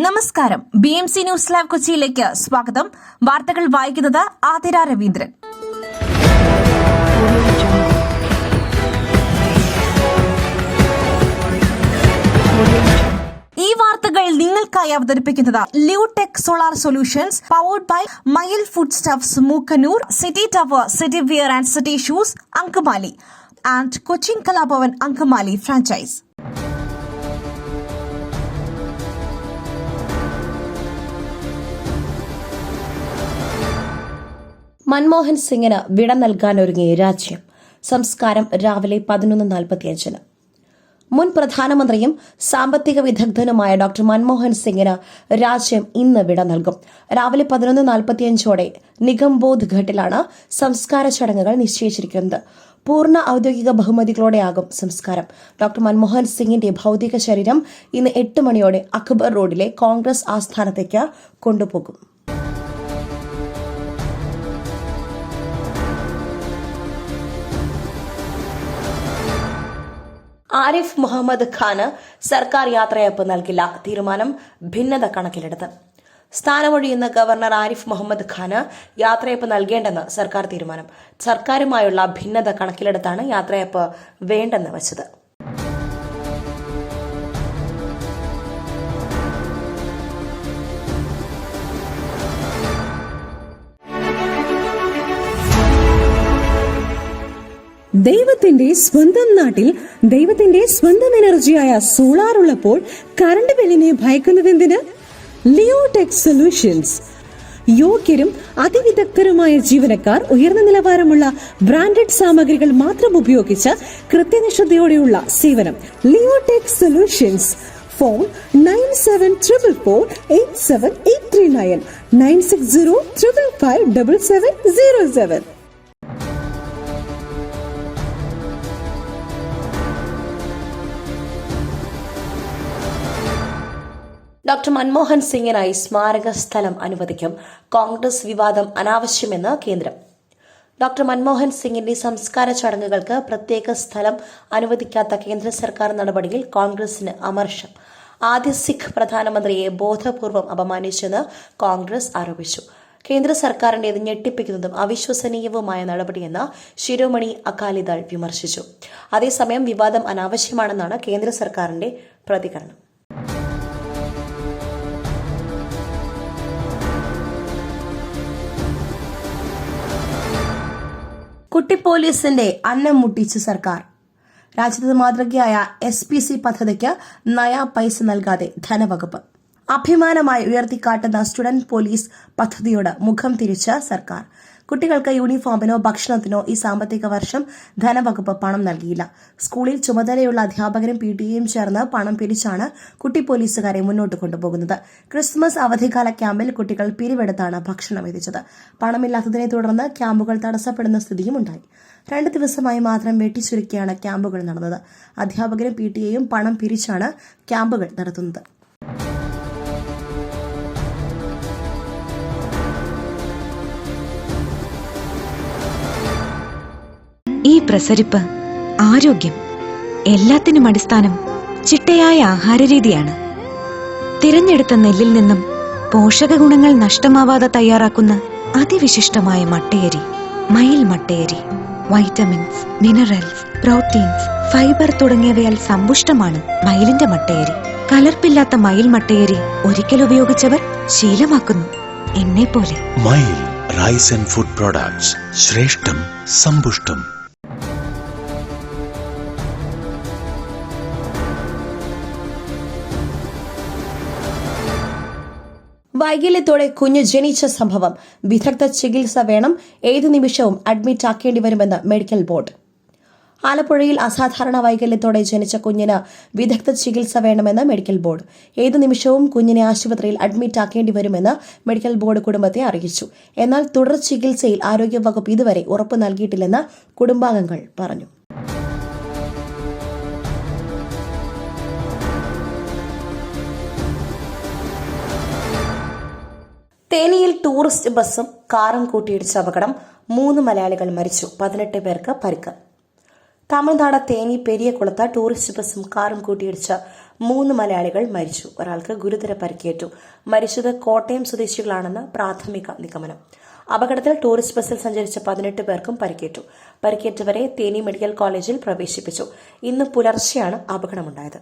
നമസ്കാരം. BMC news live കൊച്ചിയിലേക്ക് സ്വാഗതം. വാർത്തകൾ വായിക്കുന്നത് ആതിര രവീന്ദ്രൻ. ഈ വാർത്തകൾ നിങ്ങൾക്കായി അവതരിപ്പിക്കുന്നത് Leotech solar solutions, powered by Mayil food stuffs, Mookkannoor, city tower, city wear and city shoes, Angamaly, and Cochin Kalabhavan Angamaly franchise. Manmohan സിംഗിന് വിട നൽകാനൊരുങ്ങി രാജ്യം. സംസ്കാരം രാവിലെ 11:45. മുൻ പ്രധാനമന്ത്രിയും സാമ്പത്തിക വിദഗ്ധനുമായ ഡോക്ടർ മൻമോഹൻ സിംഗിന് രാജ്യം ഇന്ന് വിട നൽകും. രാവിലെ 11:45 നിഗംബോധ് ഘട്ടിലാണ് സംസ്കാര ചടങ്ങുകൾ നിശ്ചയിച്ചിരിക്കുന്നത്. പൂർണ്ണ ഔദ്യോഗിക ബഹുമതികളോടെയാകും സംസ്കാരം. ഡോക്ടർ മൻമോഹൻ സിംഗിന്റെ ഭൌതിക ശരീരം ഇന്ന് 8 മണിയോടെ അക്ബർ റോഡിലെ കോൺഗ്രസ് ആസ്ഥാനത്തേക്ക് കൊണ്ടുപോകും. ആരിഫ് മുഹമ്മദ് ഖാന് സർക്കാർ യാത്രയയപ്പ് നൽകില്ല. തീരുമാനം ഭിന്നത കണക്കിലെടുത്ത്. സ്ഥാനമൊഴിയുന്ന ഗവർണർ ആരിഫ് മുഹമ്മദ് ഖാന് യാത്രയയപ്പ് നൽകേണ്ടെന്ന് സർക്കാർ തീരുമാനം. സർക്കാരുമായുള്ള ഭിന്നത കണക്കിലെടുത്താണ് യാത്രയയപ്പ് വേണ്ടെന്ന് വച്ചത്. ദൈവത്തിന്റെ സ്വന്തം നാട്ടിൽ ദൈവത്തിന്റെ സ്വന്തം എനർജിയായ സോളാർ ഉള്ളപ്പോൾ കറണ്ട് ബില്ലിനെ ഭയക്കുന്നതെന്തിന്? Leotech solutions. യോഗ്യരും അതിവിദഗ്ധരുമായ ജീവനക്കാർ, ഉയർന്ന നിലവാരമുള്ള ബ്രാൻഡഡ് സാമഗ്രികൾ മാത്രം ഉപയോഗിച്ച് കൃത്യനിഷ്ഠതയോടെയുള്ള സേവനം. Leotech solutions. Phone 9744487839 9605557707. Doctor Manmohan സിംഗിനായി സ്മാരക സ്ഥലം അനുവദിക്കും. കോൺഗ്രസ് വിവാദം അനാവശ്യമെന്ന് കേന്ദ്രം. ഡോക്ടർ മൻമോഹൻ സിംഗിന്റെ സംസ്കാര ചടങ്ങുകൾക്ക് പ്രത്യേക സ്ഥലം അനുവദിക്കാത്ത കേന്ദ്ര സർക്കാർ നടപടിയിൽ കോൺഗ്രസിന് അമർഷം. ആദ്യ സിഖ് പ്രധാനമന്ത്രിയെ ബോധപൂർവം അപമാനിച്ചെന്ന് കോൺഗ്രസ് ആരോപിച്ചു. കേന്ദ്ര സർക്കാരിന്റേത് ഞെട്ടിപ്പിക്കുന്നതും അവിശ്വസനീയവുമായ നടപടിയെന്ന് ശിരോമണി അകാലിദൾ വിമർശിച്ചു. അതേസമയം വിവാദം അനാവശ്യമാണെന്നാണ് കേന്ദ്ര സർക്കാരിന്റെ പ്രതികരണം. കുട്ടി പോലീസിന്റെ അന്നം മുട്ടിച്ച് സർക്കാർ. രാജ്യത്ത് മാതൃകയായ SPC പദ്ധതിക്ക് നയാ പൈസ നൽകാതെ ധനവകുപ്പ്. അഭിമാനമായി ഉയർത്തിക്കാട്ടുന്ന സ്റ്റുഡന്റ് പോലീസ് പദ്ധതിയോട് മുഖം തിരിച്ച സർക്കാർ. കുട്ടികൾക്ക് യൂണിഫോമിനോ ഭക്ഷണത്തിനോ ഈ സാമ്പത്തിക വർഷം ധനവകുപ്പ് പണം നൽകിയില്ല. സ്കൂളിൽ ചുമതലയുള്ള അധ്യാപകരും PTA ചേർന്ന് പണം പിരിച്ചാണ് കുട്ടി പോലീസുകാരെ മുന്നോട്ട് കൊണ്ടുപോകുന്നത്. ക്രിസ്മസ് അവധിക്കാല ക്യാമ്പിൽ കുട്ടികൾ പിരിവെടുത്താണ് ഭക്ഷണം എത്തിച്ചത്. പണമില്ലാത്തതിനെ തുടർന്ന് ക്യാമ്പുകൾ തടസ്സപ്പെടുന്ന സ്ഥിതിയും ഉണ്ടായി. 2 ദിവസമായി മാത്രം വെട്ടിച്ചുരുക്കിയാണ് ക്യാമ്പുകൾ നടന്നത്. അധ്യാപകരും PTA പണം പിരിച്ചാണ് ക്യാമ്പുകൾ നടത്തുന്നത്. ഈ പ്രസരിപ്പ്, ആരോഗ്യം, എല്ലാത്തിനും അടിസ്ഥാനം ചിട്ടയായ ആഹാരരീതിയാണ്. തിരഞ്ഞെടുത്ത നെല്ലിൽ നിന്നും പോഷക ഗുണങ്ങൾ നഷ്ടമാവാതെ തയ്യാറാക്കുന്ന അതിവിശിഷ്ടമായ മട്ടയരി, മയിൽ മട്ടയരി. വൈറ്റമിൻസ്, മിനറൽസ്, പ്രോട്ടീൻസ്, ഫൈബർ തുടങ്ങിയവയാൽ സമ്പുഷ്ടമാണ് മയിലിന്റെ മട്ടയരി. കലർപ്പില്ലാത്ത മയിൽ മട്ടയരി ഒരിക്കൽ ഉപയോഗിച്ചവർ ശീലമാക്കുന്നു, എന്നെപ്പോലെ. മയിൽ റൈസ് ആൻഡ് ഫുഡ് പ്രോഡക്ട്സ്. ശ്രേഷ്ഠം, സമ്പുഷ്ടം. വൈകല്യത്തോടെ കുഞ്ഞ് ജനിച്ച സംഭവം. വിദഗ്ധ ചികിത്സ വേണം. ഏതു നിമിഷവും അഡ്മിറ്റ് ആക്കേണ്ടി വരുമെന്ന് മെഡിക്കൽ ബോർഡ്. ആലപ്പുഴയിൽ അസാധാരണ വൈകല്യത്തോടെ ജനിച്ച കുഞ്ഞിന് വിദഗ്ധ ചികിത്സ വേണമെന്ന് മെഡിക്കൽ ബോർഡ്. ഏതു നിമിഷവും കുഞ്ഞിനെ ആശുപത്രിയിൽ അഡ്മിറ്റ് ആക്കേണ്ടി വരുമെന്ന് മെഡിക്കൽ ബോർഡ് കുടുംബത്തെ അറിയിച്ചു. എന്നാൽ തുടർ ചികിത്സയിൽ ആരോഗ്യവകുപ്പ് ഇതുവരെ ഉറപ്പു നൽകിയിട്ടില്ലെന്ന് കുടുംബാംഗങ്ങൾ പറഞ്ഞു. തേനിയിൽ ടൂറിസ്റ്റ് ബസ്സും കാറും കൂട്ടിയിടിച്ച അപകടം. 3 മലയാളികൾ മരിച്ചു, 18 പേർക്ക് പരിക്ക്. തമിഴ്നാട് തേനി പെരിയകുളത്ത് ടൂറിസ്റ്റ് ബസും കാറും കൂട്ടിയിടിച്ച് 3 മലയാളികൾ മരിച്ചു. ഒരാൾക്ക് ഗുരുതര പരിക്കേറ്റു. മരിച്ചത് കോട്ടയം സ്വദേശികളാണെന്ന് പ്രാഥമിക നിഗമനം. അപകടത്തിൽ ടൂറിസ്റ്റ് ബസ്സിൽ സഞ്ചരിച്ച 18 പേർക്കും പരിക്കേറ്റു. പരിക്കേറ്റവരെ തേനി മെഡിക്കൽ കോളേജിൽ പ്രവേശിപ്പിച്ചു. ഇന്ന് പുലർച്ചെയാണ് അപകടമുണ്ടായത്.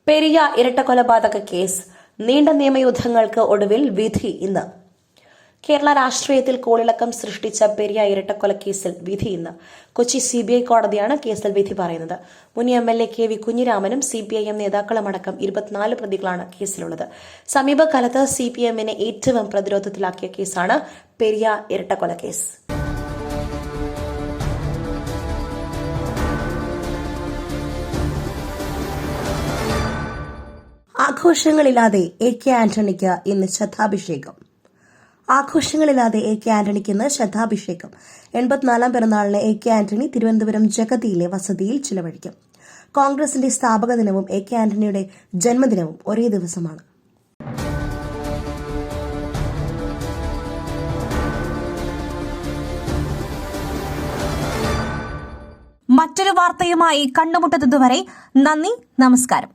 പെരിയ ഇരട്ടക്കൊലപാതക കേസ് നീണ്ട നിയമയുദ്ധങ്ങൾക്ക് ഒടുവിൽ വിധി ഇന്ന്. കേരള രാഷ്ട്രീയത്തിൽ കോളിളക്കം സൃഷ്ടിച്ച പെരിയ ഇരട്ടക്കൊലക്കേസിൽ വിധി ഇന്ന്. കൊച്ചി CBI കോടതിയാണ് കേസിൽ വിധി പറയുന്നത്. മുൻ MLA KV കുഞ്ഞിരാമനും CPIM നേതാക്കളുമടക്കം 24 പ്രതികളാണ് കേസിലുള്ളത്. സമീപകാലത്ത് CPM-നെ ഏറ്റവും പ്രതിരോധത്തിലാക്കിയ കേസാണ് പെരിയ ഇരട്ടക്കൊലക്കേസ്. ആഘോഷങ്ങളില്ലാതെ AK ആന്റണിക്ക് ഇന്ന് ശതാഭിഷേകം. 84-ാം പിറന്നാളിന് AK ആന്റണി തിരുവനന്തപുരം ജഗതിയിലെ വസതിയിൽ ചിലവഴിക്കും. കോൺഗ്രസിന്റെ സ്ഥാപക ദിനവും AK ആന്റണിയുടെ ജന്മദിനവും ഒരേ ദിവസമാണ്. മറ്റൊരു വാർത്തയുമായി കണ്ടുമുട്ടുന്നതുവരെ നന്ദി, നമസ്കാരം.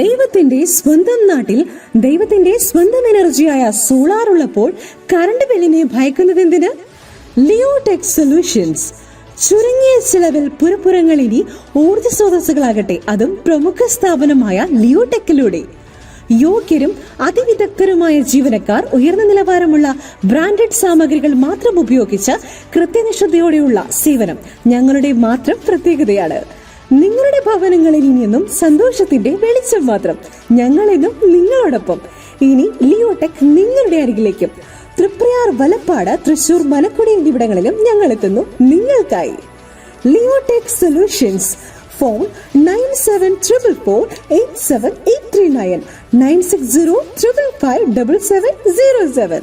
ദൈവത്തിന്റെ സ്വന്തം നാട്ടിൽ ദൈവത്തിന്റെ സ്വന്തം എനർജിയായ സോളാർ ഉള്ളപ്പോൾ കറണ്ട് ബില്ലിനെ ഭയക്കുന്നതെന്തിന്? Leotech solutions. ചുരുങ്ങിയ ചെലവിൽ പുരപ്പുറങ്ങൾ ഇനി ഊർജ്ജ സ്രോതസ്സുകളാകട്ടെ, അതും പ്രമുഖ സ്ഥാപനമായ ലിയോടെക്കിലൂടെ. യോഗ്യരും അതിവിദഗ്ധരുമായ ജീവനക്കാർ, ഉയർന്ന നിലവാരമുള്ള ബ്രാൻഡഡ് സാമഗ്രികൾ മാത്രം ഉപയോഗിച്ച് കൃത്യനിഷ്ഠതയോടെയുള്ള സേവനം ഞങ്ങളുടെ മാത്രം പ്രത്യേകതയാണ്. നിങ്ങളുടെ ഭവനങ്ങളിൽ ഇനിയെന്നും സന്തോഷത്തിന്റെ വെളിച്ചം മാത്രം. ഞങ്ങളെന്നും നിങ്ങളോടൊപ്പം. ഇനി ലിയോടെക് നിങ്ങളുടെ അരികിലേക്കും. തൃപ്രയാർ, വലപ്പാട്, തൃശൂർ, മലക്കുടി എന്നിവിടങ്ങളിലും ഞങ്ങൾ എത്തുന്നു നിങ്ങൾക്കായി. Leotech solutions. ഫോൺ 9744487839 96055577707.